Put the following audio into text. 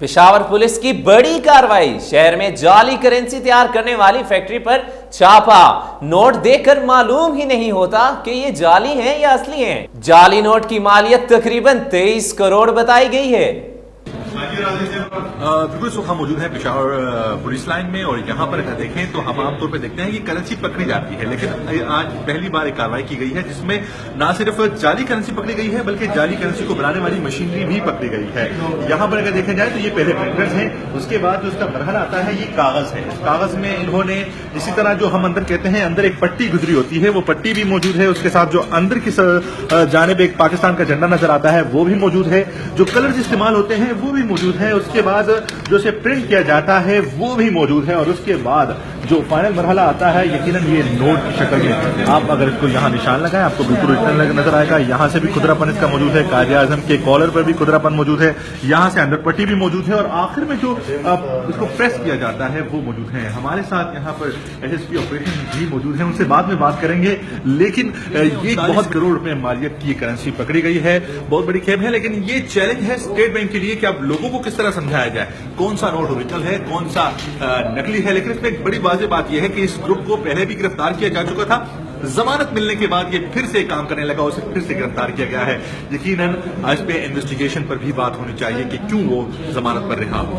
Peshawar police की बड़ी कार्रवाई। शहर में जाली करेंसी तैयार करने वाली फैक्ट्री पर छापा। नोट देखकर मालूम ही नहीं होता कि ये जाली हैं या असली हैं। जाली नोट की मालियत तकरीबन 23 करोड़ बताई गई है। बिल्कुल इस वक्त हम मौजूद हैं पेशावर पुलिस लाइन में और यहाँ पर अगर देखें तो हम आमतौर पर देखते हैं कि करेंसी पकड़ी जाती है, लेकिन आज पहली बार एक कार्रवाई की गई है जिसमें न सिर्फ जाली करेंसी पकड़ी गई है बल्कि जाली करेंसी को बनाने वाली मशीनरी भी पकड़ी गई है। यहाँ पर अगर देखा जाए तो ये पहले प्रिंटर्स हैं, उसके बाद जो उसका मरहला आता है ये कागज है। कागज में इन्होंने इसी तरह जो हम अंदर कहते हैं अंदर एक पट्टी गुजरी होती है, वो पट्टी भी मौजूद है। उसके साथ जो अंदर की जानिब एक पाकिस्तान का झंडा नजर आता है वो भी मौजूद है। जो कलर्स इस्तेमाल होते हैं वो भी मौजूद है। उसके बाद जो इसे प्रिंट किया जाता है वो भी मौजूद है और उसके बाद जो फाइनल मरहला आता है यकीनन ये नोट की शक्ल में आप अगर इसको यहाँ निशान लगाएं आपको बिल्कुल ओरिजिनल नजर आएगा। यहाँ से भी खुदरापन इसका मौजूद है, कायदे आजम के कॉलर पर भी खुदरापन मौजूद है, यहाँ से अंदर पट्टी भी मौजूद है और आखिर में जो इसको प्रेस किया जाता है वो मौजूद है। हमारे साथ यहाँ पर एसएसपी ऑपरेशन भी मौजूद है, उनसे बाद में बात करेंगे। लेकिन ये बहुत करोड़ रुपए मालियत की करेंसी पकड़ी गई है, बहुत बड़ी खेप है। लेकिन ये चैलेंज है स्टेट बैंक के लिए कि अब लोगों को किस तरह समझाया जाए कौन सा नोट ओरिजिनल है कौन सा नकली है। लेकिन इसमें एक बड़ी वाज़ेह बात यह है कि इस ग्रुप को पहले भी गिरफ्तार किया जा चुका था, जमानत मिलने के बाद ये फिर से काम करने लगा, उसे फिर से गिरफ्तार किया गया है। यकीनन इस पे इन्वेस्टिगेशन पर भी बात होनी चाहिए कि क्यों वो जमानत पर रिहा हो।